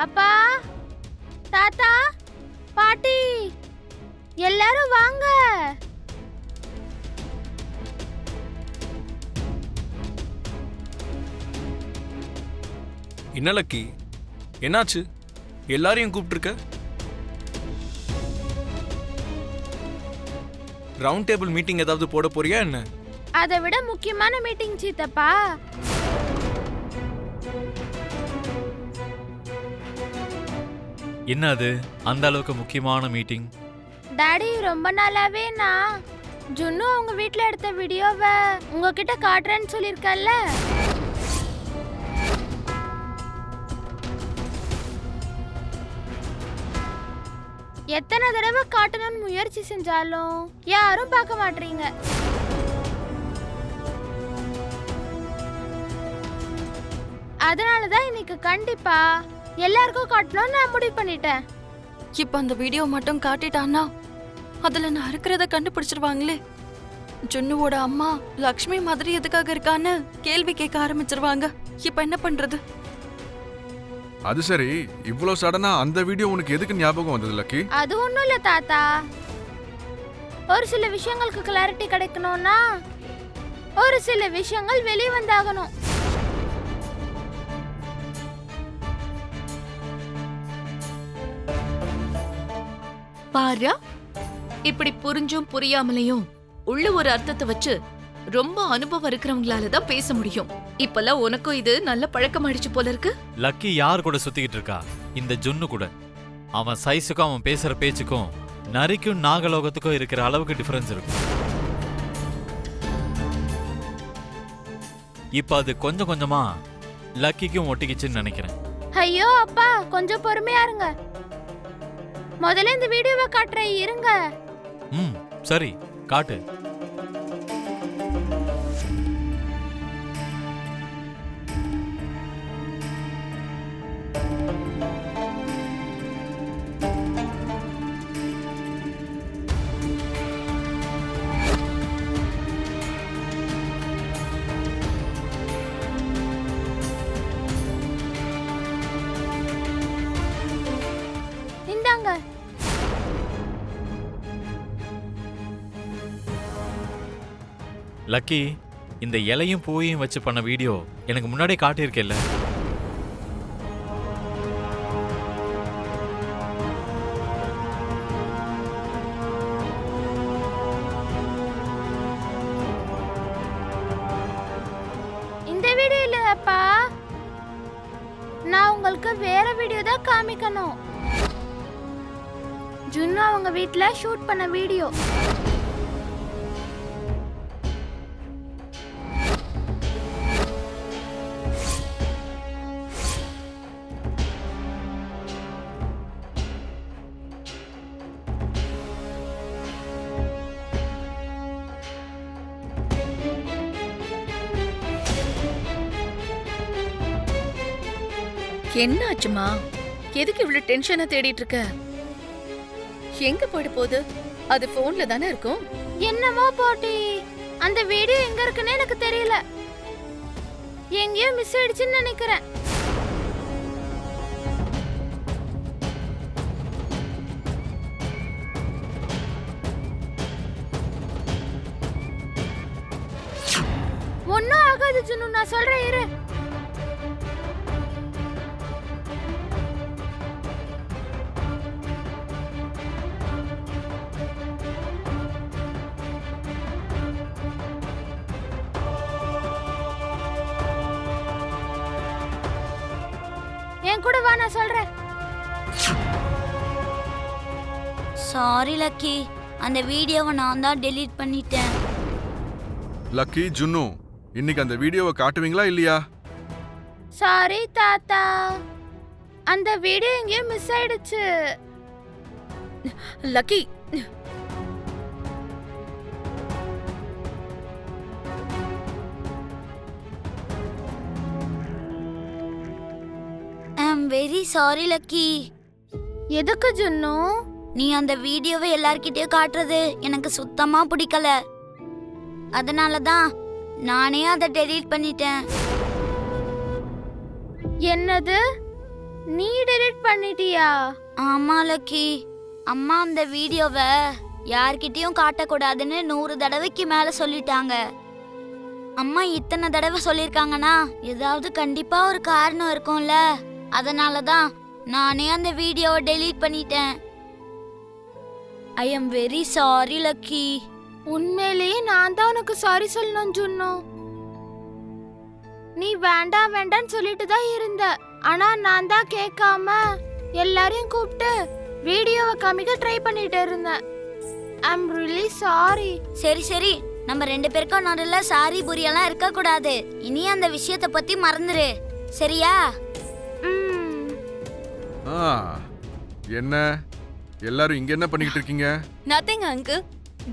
அப்பா, தாத்தா, பாட்டி, எல்லாரும் வாங்க. என்ன லக்கி, என்னாச்சு? எல்லாரையும் கூப்பிட்டுருக்க? ரவுண்ட் டேபிள் மீட்டிங் ஏதாவது போட போறியா என்ன? அதை விட முக்கியமான மீட்டிங் சீத்தப்பா. என்ன அது அந்த அளவுக்கு முக்கியமான மீட்டிங்? டாடி, ரொம்ப நாளாவே நான் ஜுன்னு அவங்க வீட்ல எடுத்த வீடியோவை உங்ககிட்ட காட்டுறேன்னு சொல்லிருக்கல்ல. எத்தனை தடவை காட்டணும்னு முயற்சி செஞ்சாலும் யாரும் பார்க்க மாட்டீங்க. அதனாலதான் இன்னைக்கு கண்டிப்பா எல்லாருக்கும் காட்டணும்னு நான் முடிவு பண்ணிட்டேன். இப்ப அந்த வீடியோ மட்டும் காட்டிட்டான்னா அதுல நான் இருக்கிறத கண்டுபிடிச்சிருவாங்களே. ஜுன்னுவோட அம்மா லக்ஷ்மி மாதிரி எதுக்காக இருக்கான்னு கேள்வி கேட்க ஆரம்பிச்சிருவாங்க. இப்ப என்ன பண்றது? அது சரி, இவ்ளோ சடனா அந்த வீடியோ உனக்கு எதுக்கு ஞாபகம் வந்தது லக்கி? அது ஒண்ணும் இல்ல தாத்தா. ஒரு சில விஷயங்களுக்கு கிளாரிட்டி கிடைக்கணும்னா ஒரு சில விஷயங்கள் வெளியே வந்தாகணும். பாரா, இப்படி புரிஞ்சும் புரியாமலையும் உள்ள ஒரு அர்த்தத்தை வச்சு ரொம்ப அனுபவம் இருக்கிறவங்களால தான் பேச முடியும். இப்பெல்லாம் உனக்கும் இது நல்ல பழக்கமாயிடுச்சு போல இருக்கு. லக்கி யார் கூட சுத்திக்கிட்டு இருக்கா? இந்த ஜுன்னு கூட. அவன் சைஸுக்கும் அவன் பேசுற பேச்சுக்கும் நரிக்கும் நாகலோகத்துக்கும் இருக்கிற அளவுக்கு டிஃபரன்ஸ் இருக்கும். இப்ப அது கொஞ்சம் கொஞ்சமா லக்கிக்கும் ஒட்டிக்கிச்சுன்னு நினைக்கிறேன். ஐயோ அப்பா, கொஞ்சம் பொறுமையா இருங்க. முதல்ல இந்த வீடியோவை காட்டுறேன், இருங்க. சரி, காட்டு. இந்தாங்க. லக்கி, இந்த இலையும் பூவையும் வச்சு பண்ண வீடியோ எனக்கு முன்னாடியே காட்டியிருக்கேல்ல? இந்த வீடியோ இல்லப்பா, நான் உங்களுக்கு வேற வீடியோ தான் காமிக்கணும். ஜுன்னு அவங்க வீட்ல ஷூட் பண்ண வீடியோ. என்ன ஆச்சுமா? எதுக்கு இவ்வளவு டென்ஷனா தேடிட்டு இருக்க? எங்க போயிட போகுது? அது போன்ல தானே இருக்கும். என்னமோ போட்டி, அந்த வீடியோ எங்க இருக்குன்னு எனக்கு தெரியல. எங்கேயோ மிஸ் ஆயிடுச்சுன்னு நினைக்கிறேன். ஒன்னும் ஆகாது ஜுன்னு, நான் சொல்றேன் இரு. என் கூட வா, நான் சொல்றேன். சாரி லக்கி, அந்த வீடியோவை நான் தான் டெலீட் பண்ணிட்டேன். லக்கி, ஜுன்னு, இன்னைக்கு அந்த வீடியோவை காட்டுவீங்களா இல்லையா? சாரி தாத்தா, அந்த வீடியோ எங்கேயோ மிஸ் ஆயிடுச்சு. Lucky, I'm very sorry lucky. எதுக்கு ஜுன்னு? நீ அந்த வீடியோவை எல்லார்கிட்டயும் காட்டுறது எனக்கு சுத்தமா பிடிக்கல. அதனால தான் நானே அதை டெலீட் பண்ணிட்டேன். என்னது? நீ டெலீட் பண்ணிட்டியா? ஆமா லக்கி, அம்மா அந்த வீடியோவை யார்கிட்டயும் காட்டக்கூடாதுன்னு 100 தடவைக்கு மேல சொல்லிட்டாங்க. அம்மா இத்தனை தடவை சொல்லிருக்காங்கன்னா ஏதாவது கண்டிப்பா ஒரு காரணம் இருக்கும்ல. அதனாலதான் நானே அந்த வீடியோவை டெலீட் பண்ணிட்டேன். I am very sorry lucky. உண்மையிலேயே நான் தான் உனக்கு சாரி சொல்லணும் ஜுன்னு. நீ வேண்டாம் வேண்டான்னு சொல்லிட்டு தான் இருந்த. ஆனா நான் தான் கேட்காம எல்லாரையும் கூப்பிட்டு வீடியோவை காமிக்க ட்ரை பண்ணிட்டு இருந்தேன். ஐ அம் ரியலி சாரி. சரி சரி, நம்ம 2 பேருக்கும் நடுல சாரி புரியெல்லாம் இருக்க கூடாது. இனி அந்த விஷயத்தை பத்தி மறந்துரு, சரியா? ஆ, என்ன எல்லாரும் இங்க என்ன பண்ணிக்கிட்டு இருக்கீங்க? நத்திங் அங்கிள்,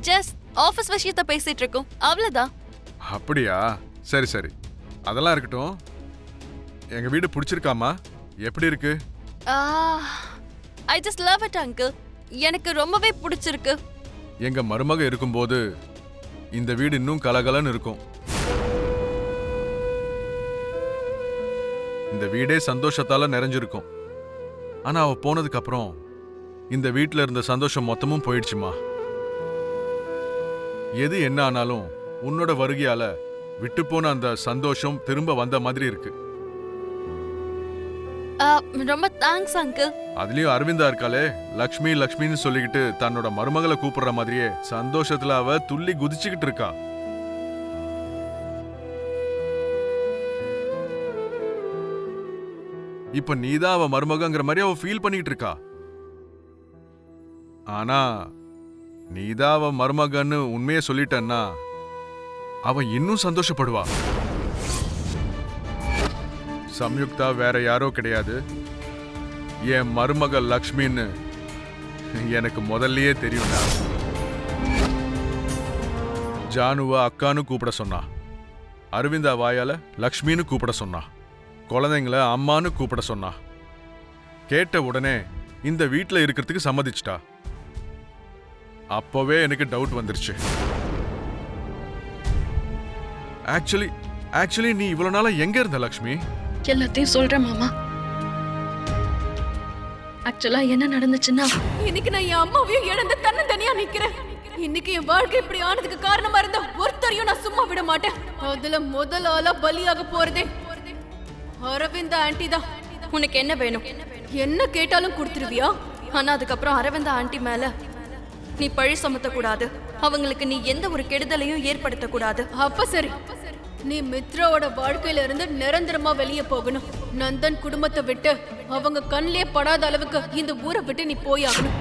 ஜஸ்ட் ஆபீஸ் விஷயத்த பேசிட்டு இருக்கோம், அவ்வளவுதான். அப்படியா? சரி சரி, அதெல்லாம் இருக்கட்டும். எங்க வீடு பிடிச்சிருக்காமா? எப்படி இருக்கு? I just love it uncle. எனக்கு ரொம்பவே பிடிச்சிருக்கு. எங்க மருமக இருக்கும்போது இந்த வீடு இன்னும் கலகலன்னு இருக்கும். இந்த வீடே சந்தோஷத்தால நிறைஞ்சிருக்கும். ஆனா அவ போனதுக்கு அப்புறம் இந்த வீட்ல இருந்த சந்தோஷம் மொத்தமும் போயிடுச்சுமா. எது என்ன ஆனாலும் உன்னோட வருகையால விட்டு போன அந்த சந்தோஷம் திரும்ப வந்த மாதிரி இருக்கு. ரொம்ப தேங்க்ஸ் அங்கிள். அதுலயும் அரவிந்தா இருக்காளே, லக்ஷ்மி லக்ஷ்மின்னு சொல்லிக்கிட்டு தன்னோட மருமகளை கூப்பிடுற மாதிரியே சந்தோஷத்துல அவ துள்ளி குதிச்சுக்கிட்டு இருக்கா. இப்ப நீதான் அவ மருமகங்கிற மாதிரி அவ ஃபீல் பண்ணிட்டு இருக்கா. ஆனா நீதான் அவ மருமகன்னு உண்மையை சொல்லிட்டன்னா அவ இன்னும் சந்தோஷப்படுவா. சம்யுக்தா வேற யாரோ கிடையாது, என் மருமக லக்ஷ்மின்னு எனக்கு முதல்லயே தெரியும்டா. ஜானுவ அக்கான்னு கூப்பிட சொன்னா, அரவிந்தா வாயால லக்ஷ்மின்னு கூப்பிட சொன்னா, குழந்தைங்கள அம்மான்னு கூப்பிட சொன்னா. கேட்ட உடனே இந்த வீட்ல இருக்கிறதுக்கு சம்மதிச்சிட்டா. அப்பவே எனக்கு டவுட் வந்துருச்சு. ஆக்சுவலி நீ இவ்வளவு நாளா எங்க இருந்த லக்ஷ்மி? எல்லாத்தையும் சொல்றேன் மாமா. ஆக்சுவலா என்ன நடந்துச்சுன்னா, இன்னைக்கு நான் என் அம்மாவையும் இழந்து தனியா நிக்கிறேன். இன்னைக்கு என் வாழ்க்கை இப்படி ஆனதுக்கு காரணமா இருந்த ஒருத்தரையும் நான் சும்மா விட மாட்டேன். அதுல முதல் ஆளா பலியாக போறதே அரவிந்தா ஆண்டி தான். உனக்கு என்ன வேணும்? என்ன கேட்டாலும் கொடுத்துருவியா? ஆனா அதுக்கப்புறம் அரவிந்தா ஆண்டி மேல நீ பழி சுமத்த கூடாது. அவங்களுக்கு நீ எந்த ஒரு கெடுதலையும் ஏற்படுத்த கூடாது. அப்ப சரி, நீ மித்ராவோட வாழ்க்கையில இருந்து நிரந்தரமா வெளியே போகணும். நந்தன் குடும்பத்தை விட்டு அவங்க கண்ணிலே படாத அளவுக்கு இந்த ஊரை விட்டு நீ போயாகணும்.